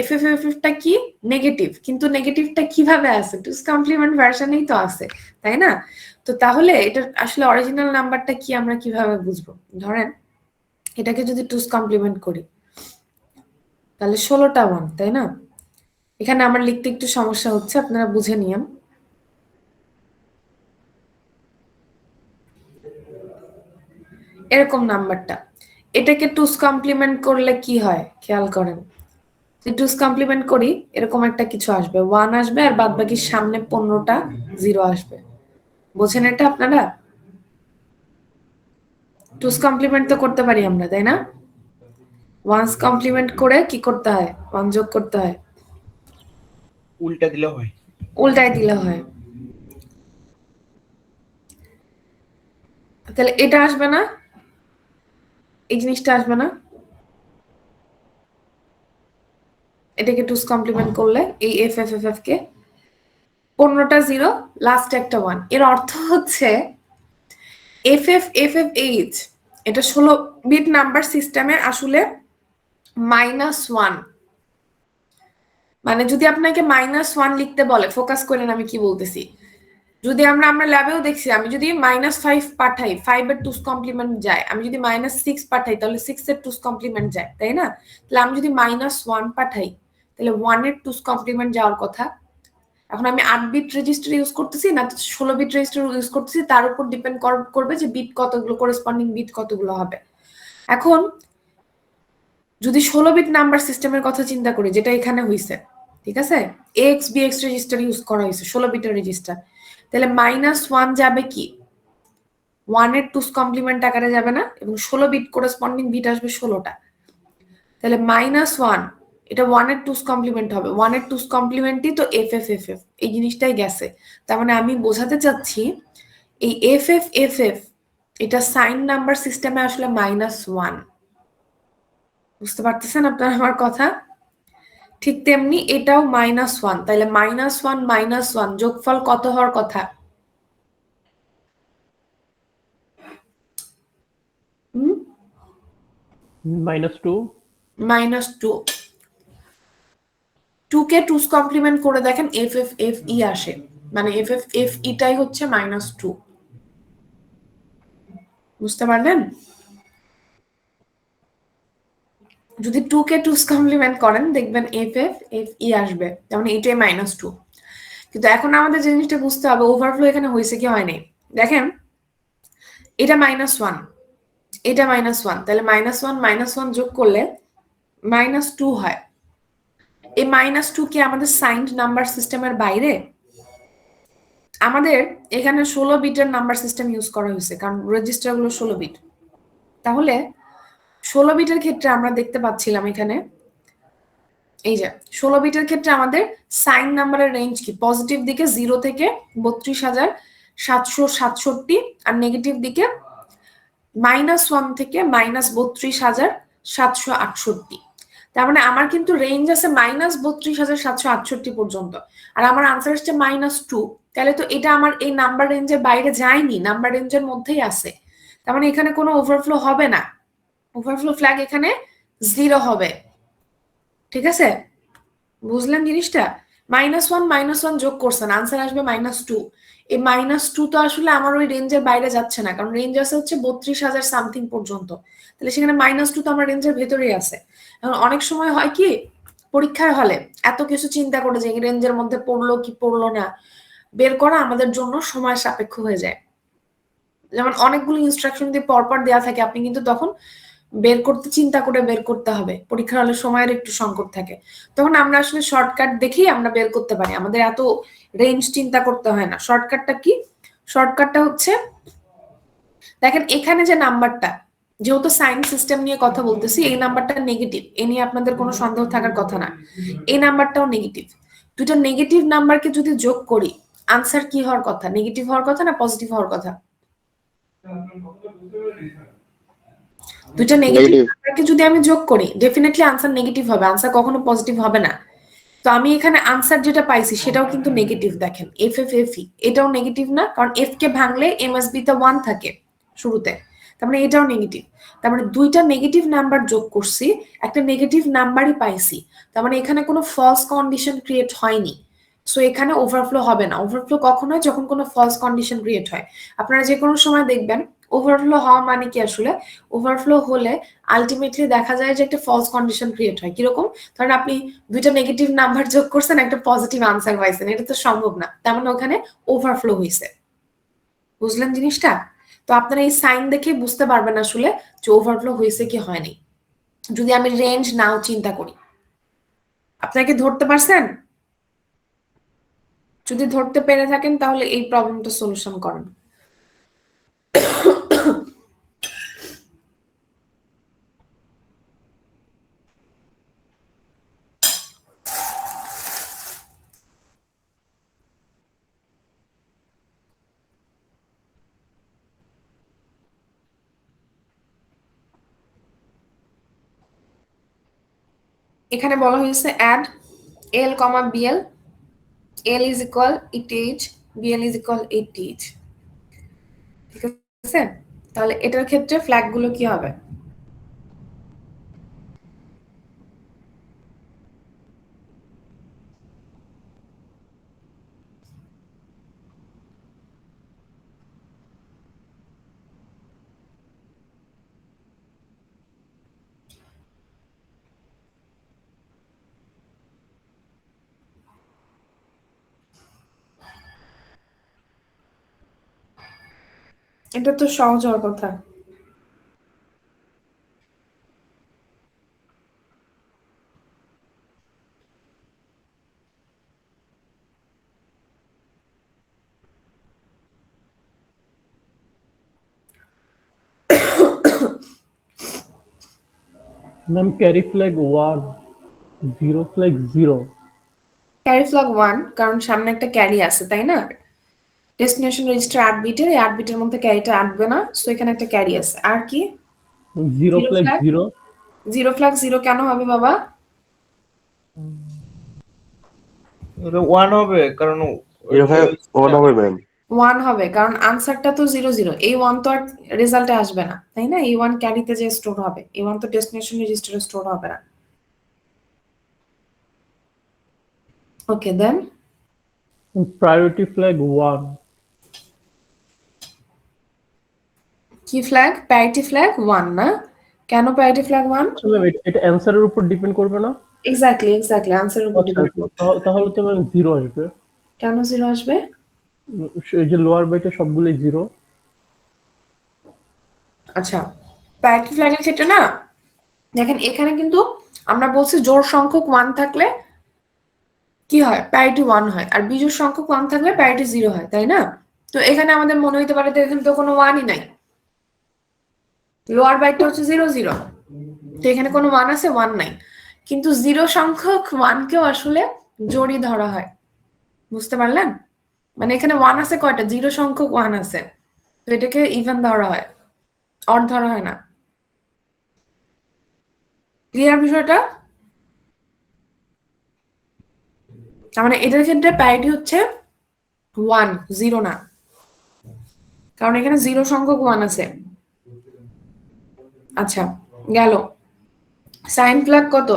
FFFF টা কি? নেগেটিভ, কিন্তু নেগেটিভটা কিভাবে আছে? টুস কমপ্লিমেন্ট ভার্সনেই তো আছে, তাই না? তো তাহলে এটা আসলে অরিজিনাল নাম্বারটা কি আমরা কিভাবে বুঝবো? ধরেন এটাকে যদি টুস কমপ্লিমেন্ট করি তাহলে 16টা 1, তাই না? এখানে আমার লিখতে একটু সমস্যা হচ্ছে, আপনারা বুঝে নিয়েন। এরকম নাম্বারটা, এটাকে টুস কমপ্লিমেন্ট করলে কি হয় খেয়াল করেন। যদি টুস কমপ্লিমেন্ট করি এরকম একটা কিছু আসবে, 1 আসবে আর বাদ বাকি সামনে 15টা 0 আসবে। বোঝেন এটা আপনারা? টুস কমপ্লিমেন্ট তো করতে পারি আমরা, তাই না? ওয়ান্স কমপ্লিমেন্ট করে কি করতে হয়? 1 যোগ করতে হয়, উল্টা দিলে হয়। উল্টাই দিলে হয়। তাহলে এটা আসবে না, এই জিনিসটা আসবে না। এটাকে টুস কমপ্লিমেন্ট করলে এই FFFF কে 15টা 0 লাস্টে একটা 1, এর অর্থ হচ্ছে FFFFH এটা 16 বিট নাম্বার সিস্টেমে আসলে -1। মানে যদি আপনাকে -1 লিখতে বলে, ফোকাস করেন আমি কি বলতেছি, যদি আমরা ল্যাবেও দেখছি, আমি যদি -5 পাঠাই 5 এর 2's কমপ্লিমেন্ট যায়, আমি যদি -6 পাঠাই তাহলে 6 এর 2's কমপ্লিমেন্ট যায়, তাই না? তাহলে আমি যদি -1 পাঠাই তাহলে 1 এর 2's কমপ্লিমেন্ট যাওয়ার কথা। এখন আমি 8 বিট রেজিস্টার ইউজ করতেছি না 16 বিট রেজিস্টার ইউজ করতেছি, তার উপর ডিপেন্ড করবে যে বিট কতগুলো, করেসপন্ডিং বিট কতগুলো হবে। এখন যদি 16 বিট নাম্বার সিস্টেমের কথা চিন্তা করি, যেটা এখানে হইছে, ঠিক আছে, এক্স বিএক্স রেজিস্টার ইউজ করা হয়েছে 16 বিটের রেজিস্টার, তাহলে -1 যাবে কি 1 এর 2's কমপ্লিমেন্ট আকারে যাবে না, এবং 16 বিট করেসপন্ডিং বিট আসবে 16টা। তাহলে -1 এটা 1 এর 2's কমপ্লিমেন্ট হবে, 1 এর 2's কমপ্লিমেন্টই তো এফ এফ এফ এফ, এই জিনিসটাই গেছে। তার মানে আমি বোঝাতে চাচ্ছি এই এফ এফ এফ এফ এটা সাইন নাম্বার সিস্টেমে আসলে -1। বুঝতে পারতেছেন আপনারা আমার কথা? ঠিক তেমনি এটাও -1, তাহলে -1 -1 যোগফল কত হওয়ার কথা? -2 -2। 2 কে 2's কমপ্লিমেন্ট করে দেখেন এফ এফ এফ ই আসে, মানে এফ এফ এফ ইটাই হচ্ছে -2। বুঝতে পারলেন? যদি 2 কে 2's কমপ্লিমেন্ট করেন দেখবেন এফ এফ এফ ই আসবে, যেমন এটাই -2। কিন্তু এখন আমাদের যে জিনিসটা বুঝতে হবে ওভারফ্লো এখানে হয়েছে কি হয়নি। দেখেন এটা -1, এটা -1, তাহলে -1 -1 যোগ করলে -2 হয়। এই -2 কি আমাদের সাইন্ড নাম্বার সিস্টেমের বাইরে? আমাদের এখানে 16 বিটের নাম্বার সিস্টেম ইউজ করা হয়েছে, কারণ রেজিস্টার গুলো 16 বিট। তাহলে 16 বিটের ক্ষেত্রে আমরা দেখতে পাচ্ছিলাম এখানে এই যে 16 বিটের ক্ষেত্রে আমাদের সাইন নাম্বারের রেঞ্জ কি, পজিটিভ দিকে 0 থেকে 32,767 আর নেগেটিভ দিকে -1 থেকে -32,768। তার মানে আমার কিন্তু রেঞ্জ আছে -32,768 পর্যন্ত, আর আমার আনসার আসছে -2। তাহলে তো এটা আমার এই নাম্বার রেঞ্জের বাইরে যায়নি, নাম্বার রেঞ্জের মধ্যেই আছে। তার মানে এখানে কোনো ওভারফ্লো হবে না, ওভারফ্লো ফ্ল্যাগ এখানে 0 হবে। ঠিক আছে, বুঝলেন জিনিসটা? -1 যোগ করছেন, আনসার আসবে -2। এই -2 তো আসলে আমার ওই রেঞ্জের বাইরে যাচ্ছে না, কারণ রেঞ্জ আছে হচ্ছে 32,000 সামথিং পর্যন্ত। তাহলে সেখানে -2 তো আমার রেঞ্জের ভেতরেই আছে। এখন অনেক সময় হয় কি পরীক্ষার হলে এত কিছু চিন্তা করে যে এই রেঞ্জের মধ্যে পড়লো কি পড়লো না বের করা আমাদের জন্য সময় সাপেক্ষ হয়ে যায়। যেমন অনেকগুলো ইনস্ট্রাকশন দিয়ে পরপর দেওয়া থাকে, আপনি কিন্তু তখন বের করতে চিন্তা করে বের করতে হবে, পরীক্ষার হলে সময়ের একটু সংকট থাকে, তখন আমরা আসলে শর্টকাট দেখেই আমরা বের করতে পারি, আমাদের এত রেঞ্জ চিন্তা করতে হয় না। শর্টকাটটা কি? শর্টকাটটা হচ্ছে দেখেন এখানে যে নাম্বারটা, যেহেতু সাইন সিস্টেম নিয়ে কথা বলতেছি, এই নাম্বারটা নেগেটিভ, এ নিয়ে আপনাদের কোনো সন্দেহ থাকার কথা না। এই নাম্বারটাও নেগেটিভ। দুটো নেগেটিভ নাম্বারকে যদি যোগ করি আনসার কি হওয়ার কথা? নেগেটিভ হওয়ার কথা না পজিটিভ হওয়ার কথা? দুইটা নেগেটিভ নাম্বারকে যদি আমি যোগ করি ডেফিনেটলি আনসার নেগেটিভ হবে, আনসার কখনো পজিটিভ হবে না। তো আমি এখানে আনসার যেটা পাইছি সেটাও কিন্তু নেগেটিভ। দেখেন এফ এফ এফ ই এটাও নেগেটিভ না, কারণ এফ কে ভাঙলে এমএসবি তে 1 থাকে শুরুতে, তার মানে এটাও নেগেটিভ। তার মানে দুইটা নেগেটিভ নাম্বার যোগ করছি, একটা নেগেটিভ নাম্বারই পাইছি, তার মানে এখানে কোনো ফলস কন্ডিশন ক্রিয়েট হয়নি। সো এখানে ওভারফ্লো হবে না। ওভারফ্লো কখন হয়? যখন কোনো ফলস কন্ডিশন ক্রিয়েট হয়। আপনারা যে কোনো সময় দেখবেন ওভারফ্লো হওয়া মানে কি, আসলে ওভারফ্লো হলে আলটিমেটলি দেখা যায় যে একটা ফলস কন্ডিশন ক্রিয়েট হয়। কিরকম? ধরেন আপনি দুইটা নেগেটিভ নাম্বার যোগ করছেন, একটা পজিটিভ আনসার পাইছেন, এটা তো সম্ভব না, তার মানে ওখানে ওভারফ্লো হয়েছে। বুঝলেন জিনিসটা? তো আপনারা এই সাইন দেখে বুঝতে পারবেন আসলে যে ওভারফ্লো হয়েছে কি হয়নি, যদি আমি রেঞ্জ নাও চিন্তা করি। আপনাকে ধরতে পারছেন? যদি ধরতে পেরে থাকেন তাহলে এই প্রবলেমটা সলিউশন করেন। এখানে বলা হয়েছে add L comma BL, L is equal 80H, BL is equal 80H। ঠিক আছে, তাহলে এটার ক্ষেত্রে ফ্ল্যাগ গুলো কি হবে? এটা তো সহজ হওয়ার কথা। Ma'am carry flag 1 zero flag 0 carry flag 1 কারণ সামনে একটা ক্যারি আছে তাই না, ডেস্টিনেশন রেজিস্টার 8 বিটের, এই 8 বিটের মধ্যে ক্যারিটা আসবে না, সো এখানে একটা ক্যারি আছে। আর কি zero Zero flag flag? 0 zero flag 0 কেন হবে বাবা? এটা 1 হবে কারণ 1 হবে ম্যাম। 1 হবে কারণ আনসারটা তো 0 0, এই 1 তো আর রেজাল্টে আসবে না তাই না, এই 1 ক্যারিতে যে স্টোর হবে, এই 1 তো ডেস্টিনেশন রেজিস্টারে স্টোর হবে না। ওকে দেন प्रायोरिटी फ्लैग 1 কি ফ্ল্যাগ? প্যারিটি ফ্ল্যাগ 1 না, কেন প্যারিটি ফ্ল্যাগ 1? আচ্ছা ম্যাম এটা অ্যানসারের উপর ডিপেন্ড করবে না? এক্স্যাক্টলি আনসারের উপর আচ্ছা ডিপেন্ড করবে। তাহলে তো ম্যাম 0 আসবে। কেন 0 আসবে? এই যে লোয়ার বাইটে সবগুলোই 0। আচ্ছা প্যারিটি ফ্ল্যাগের ক্ষেত্রে না দেখেন এখানে কিন্তু আমরা বলছি জোড় সংখ্যক 1 থাকলে কি হয়, প্যারিটি 1 হয়, আর বিজোড় সংখ্যক 1 থাকলে প্যারিটি 0 হয় তাই না। তো এখানে আমাদের মনে হইতে পারে যে এখানে তো কোনো 1ই নাই, লোয়ার বাইটটা হচ্ছে 0 0, তো এখানে কোনো 1 আছে? 1 নাই, কিন্তু 0 সংখ্যক 1 কেও আসলে জোড়ই ধরা হয়, বুঝতে পারলেন? মানে এখানে 1 আছে কয়টা? 0 সংখ্যক 1 আছে, তো এটাকে ইভেন ধরা হয়, অড ধরা হয় না। ক্লিয়ার বিষয়টা? তার মানে এটার ক্ষেত্রে প্যারিটি হচ্ছে 1 0 না, কারণ এখানে 0 সংখ্যক 1 আছে। আচ্ছা গেল। সাইন ফ্ল্যাগ কত?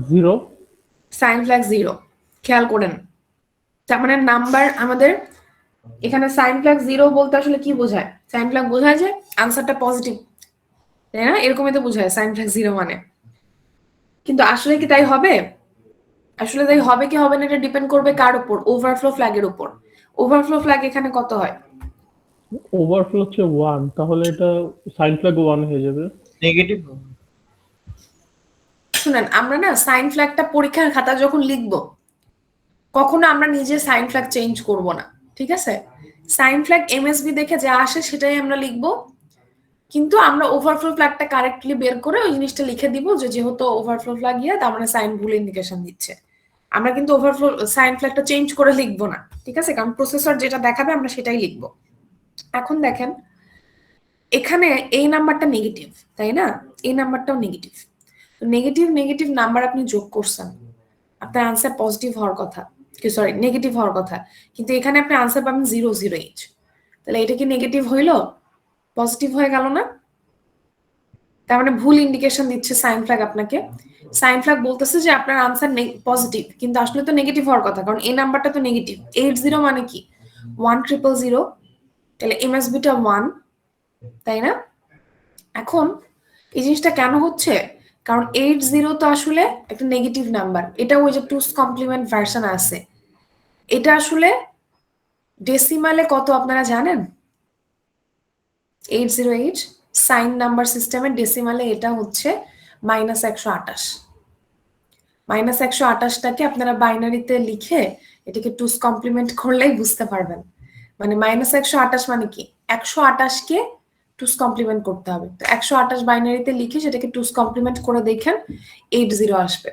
0 সাইন ফ্ল্যাগ 0, খেয়াল করেন। তার মানে নাম্বার আমাদের এখানে সাইন ফ্ল্যাগ 0 বলতে আসলে কি বোঝায়? সাইন ফ্ল্যাগ বোঝায় যে আনসারটা পজিটিভ তাই না, এরকমই তো বোঝায় সাইন ফ্ল্যাগ 0 মানে। কিন্তু আসলে কি তাই হবে? আসলে তাই হবে কি হবে না এটা ডিপেন্ড করবে কার উপর? ওভারফ্লো ফ্ল্যাগের উপর। ওভারফ্লো ফ্ল্যাগ এখানে কত হয়? ওভারফ্লো হচ্ছে 1 তাহলে এটা সাইন ফ্ল্যাগ 1 হয়ে যাবে। নেগেটিভ শুনেন আমরা না সাইন ফ্ল্যাগটা পরীক্ষার খাতা যখন লিখবো কখনো আমরা নিজে সাইন ফ্ল্যাগ চেঞ্জ করব না, ঠিক আছে? সাইন ফ্ল্যাগ এমএসবি দেখে যা আসে সেটাই আমরা লিখবো, কিন্তু আমরা ওভারফ্লো ফ্ল্যাগটা কারেক্টলি বের করে ওই জিনিসটা লিখে দিব যে যেহেতু ওভারফ্লো ফ্ল্যাগ ইয়া তার মানে সাইন ভুল ইন্ডিকেশন দিচ্ছে। আমরা কিন্তু ওভারফ্লো সাইন ফ্ল্যাগটা চেঞ্জ করে লিখবো না, ঠিক আছে? কারণ প্রসেসর যেটা দেখাবে আমরা সেটাই লিখবো। এখন দেখেন এখানে এই নাম্বারটা নেগেটিভ তাই না, এই নাম্বারটাও নেগেটিভ, তো নেগেটিভ নেগেটিভ নাম্বার আপনি যোগ করছেন, আপনার আনসার পজিটিভ হওয়ার কথা, কি সরি নেগেটিভ হওয়ার কথা, কিন্তু এখানে আপনি আনসার পাবেন 0 0 এইচ, তাহলে এটা কি নেগেটিভ হইলো? পজিটিভ হয়ে গেল না? তার মানে ভুল ইন্ডিকেশন দিচ্ছে সাইন ফ্ল্যাগ আপনাকে। সাইন ফ্ল্যাগ বলতেছে যে আপনার আনসার পজিটিভ, কিন্তু আসলে তো নেগেটিভ হওয়ার কথা, কারণ এই নাম্বারটা তো নেগেটিভ। 80 মানে কি 1 0 0, তাহলে এমএসবিটা 1 তাই না। এখন এই জিনিসটা কেন হচ্ছে? কারণ 80 তো আসলে একটা নেগেটিভ নাম্বার, এটা ওই যে টুস কমপ্লিমেন্ট ভার্সন আছে, এটা আসলে ডেসিমালে কত আপনারা জানেন? 808 সাইন নাম্বার সিস্টেমের ডেসিমালে এটা হচ্ছে -128। -128টাকে আপনারা বাইনারিতে লিখে এটাকে টুস কমপ্লিমেন্ট করলেই বুঝতে পারবেন। মানে -128 মানে কি 128কে টুস কমপ্লিমেন্ট করতে হবে, তো 128 বাইনারিতে লিখে সেটাকে টুস কমপ্লিমেন্ট করে দেখেন 80 আসবে।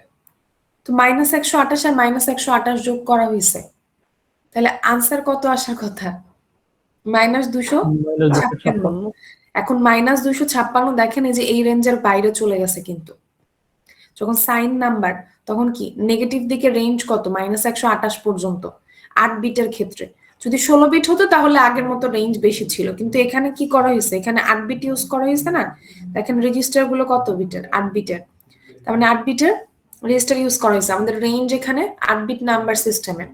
তো -128 আর -128 যোগ করা হয়েছে, তাহলে আনসার কত আসার কথা? -256। এখন -256 দেখেন এই যে এই রেঞ্জের বাইরে চলে গেছে, কিন্তু যখন সাইন নাম্বার তখন কি নেগেটিভ দিকে রেঞ্জ কত? -128 পর্যন্ত 8 বিটের ক্ষেত্রে। যদি 16 বিট হতো তাহলে আগের মতো রেঞ্জ বেশি ছিল, কিন্তু এখানে কি করা হয়েছে? এখানে 8 বিট ইউজ করা হয়েছে না, দেখেন রেজিস্টার গুলো কত বিটের? 8 বিটের, তার মানে 8 বিটের রেজিস্টার ইউজ করা হয়েছে। আমাদের রেঞ্জ এখানে 8 বিট নাম্বার সিস্টেমের,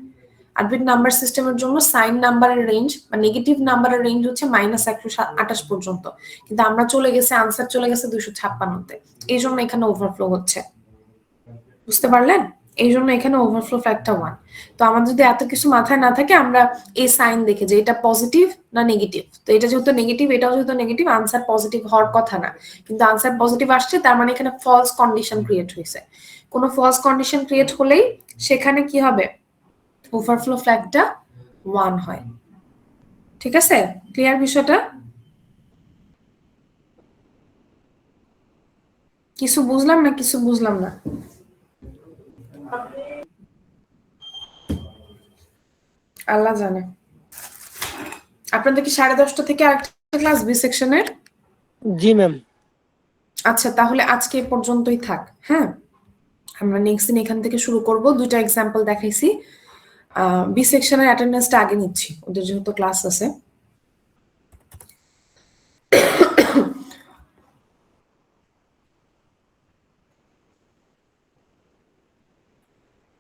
8 বিট নাম্বার সিস্টেমের জন্য সাইন নাম্বারের রেঞ্জ বা নেগেটিভ নাম্বারের রেঞ্জ হচ্ছে -128 পর্যন্ত, কিন্তু আমরা চলে গেছে আনসার চলে গেছে 256-তে, এই জন্য এখানে ওভারফ্লো হচ্ছে। বুঝতে পারলেন? এই জন্য এখানে ওভারফ্লো ফ্ল্যাগটা 1। তো আমাদের যদি এত কিছু মাথায় না থাকে, আমরা এই সাইন দেখে যে এটা পজিটিভ না নেগেটিভ, তো এটা যেহেতু নেগেটিভ, এটাও যেহেতু নেগেটিভ, আনসার পজিটিভ হওয়ার কথা না, কিন্তু আনসার পজিটিভ আসছে, তার মানে এখানে ফলস কন্ডিশন ক্রিয়েট হয়েছে। কোনো ফলস কন্ডিশন ক্রিয়েট হলেই সেখানে কি হবে, ওভারফ্লো ফ্ল্যাগটা 1 হয়। ঠিক আছে, ক্লিয়ার বিষয়টা? কিছু বুঝলাম না, কিছু বুঝলাম না। আল্লাহ জানে। আপনাদের কি 10:30 থেকে আরেকটা ক্লাস বি সেকশনের? জি ম্যাম। আচ্ছা, তাহলে আজকে এ পর্যন্তই থাক। হ্যাঁ, আমরা নেক্সট দিন এখান থেকে শুরু করব। দুটো এক্সাম্পল দেখাইছি। বি সেকশনের অ্যাটেন্ডেন্সটা আগে নিচ্ছি, ওদের যেহেতু ক্লাস আছে।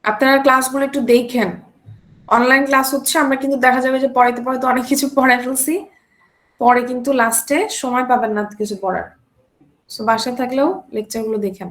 আপনারা ক্লাসগুলো একটু দেখেন। অনলাইন ক্লাস হচ্ছে, আমরা কিন্তু দেখা যাবে যে পড়াইতে পড়াইতে অনেক কিছু পড়াই ফেলছি, পরে কিন্তু লাস্টে সময় পাবেন না কিছু পড়ার। সো বাসায় থাকলেও লেকচারগুলো দেখেন।